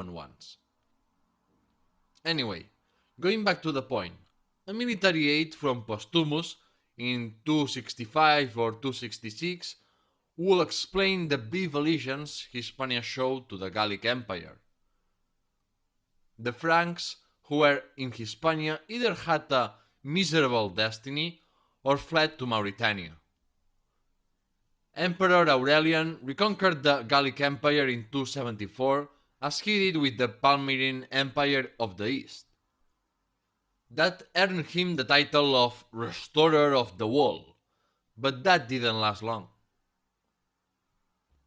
Roman ones. Anyway, going back to the point, a military aid from Postumus in 265 or 266 will explain the brief allegiance Hispania showed to the Gallic Empire. The Franks who were in Hispania either had a miserable destiny or fled to Mauritania. Emperor Aurelian reconquered the Gallic Empire in 274 as he did with the Palmyrene Empire of the East. That earned him the title of Restorer of the Wall, but that didn't last long.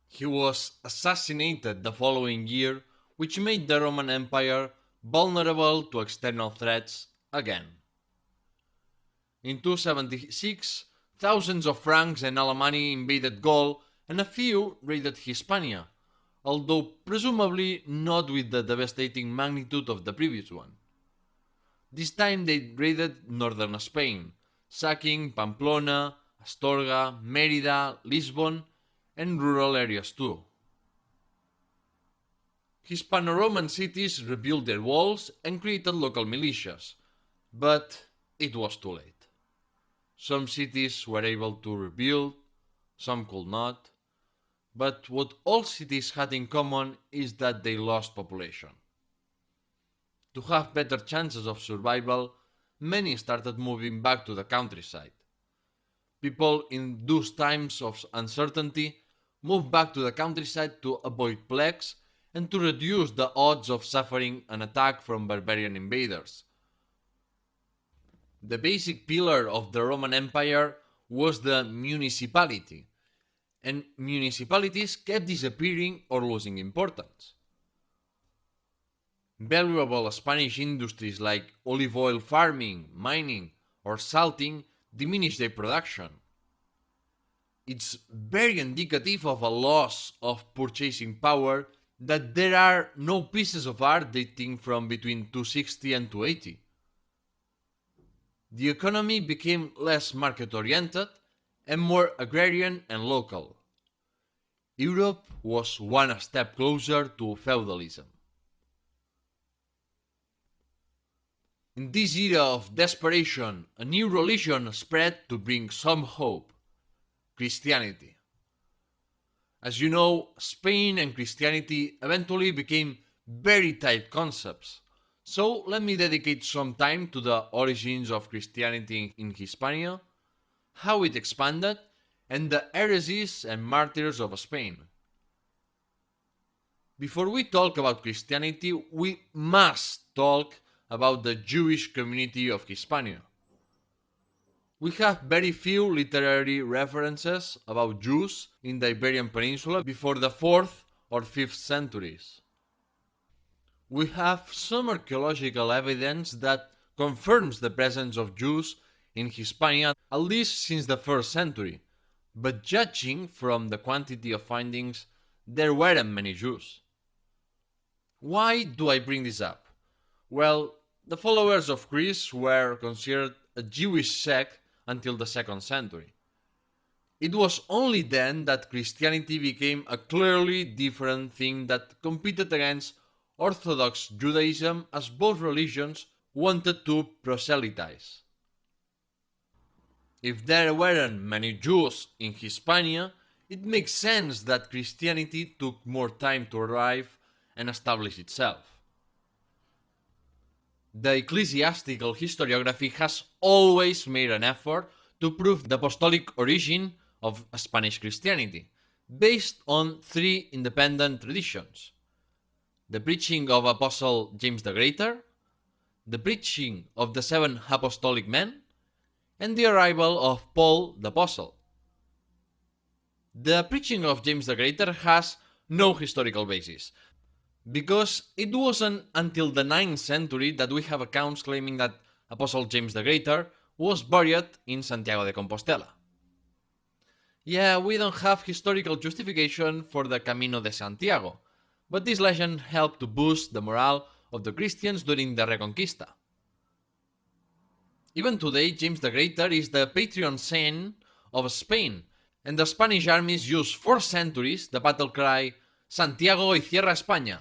He was assassinated the following year, which made the Roman Empire vulnerable to external threats again. In 276, thousands of Franks and Alemanni invaded Gaul and a few raided Hispania, although presumably not with the devastating magnitude of the previous one. This time they raided northern Spain, sacking Pamplona, Astorga, Mérida, Lisbon, and rural areas too. Hispano-Roman cities rebuilt their walls and created local militias, but it was too late. Some cities were able to rebuild, some could not, but what all cities had in common is that they lost population. To have better chances of survival, many started moving back to the countryside. People in those times of uncertainty moved back to the countryside to avoid plagues and to reduce the odds of suffering an attack from barbarian invaders. The basic pillar of the Roman Empire was the municipality, and municipalities kept disappearing or losing importance. Valuable Spanish industries like olive oil farming, mining, or salting diminished their production. It's very indicative of a loss of purchasing power that there are no pieces of art dating from between 260 and 280. The economy became less market oriented and more agrarian and local. Europe was one step closer to feudalism. In this era of desperation, a new religion spread to bring some hope: Christianity. As you know, Spain and Christianity eventually became very tight concepts. So let me dedicate some time to the origins of Christianity in Hispania, how it expanded, and the heresies and martyrs of Spain. Before we talk about Christianity, we must talk about the Jewish community of Hispania. We have very few literary references about Jews in the Iberian Peninsula before the 4th or 5th centuries. We have some archaeological evidence that confirms the presence of Jews in Hispania at least since the 1st century, but judging from the quantity of findings, there weren't many Jews. Why do I bring this up? Well, the followers of Christ were considered a Jewish sect until the 2nd century. It was only then that Christianity became a clearly different thing that competed against Orthodox Judaism, as both religions wanted to proselytize. If there weren't many Jews in Hispania, it makes sense that Christianity took more time to arrive and establish itself. The ecclesiastical historiography has always made an effort to prove the apostolic origin of Spanish Christianity, based on three independent traditions: the preaching of Apostle James the Greater, the preaching of the seven apostolic men, and the arrival of Paul the Apostle. The preaching of James the Greater has no historical basis, because it wasn't until the 9th century that we have accounts claiming that Apostle James the Greater was buried in Santiago de Compostela. Yeah, we don't have historical justification for the Camino de Santiago, but this legend helped to boost the morale of the Christians during the Reconquista. Even today, James the Greater is the patron saint of Spain, and the Spanish armies used for centuries the battle cry "Santiago y cierra España,"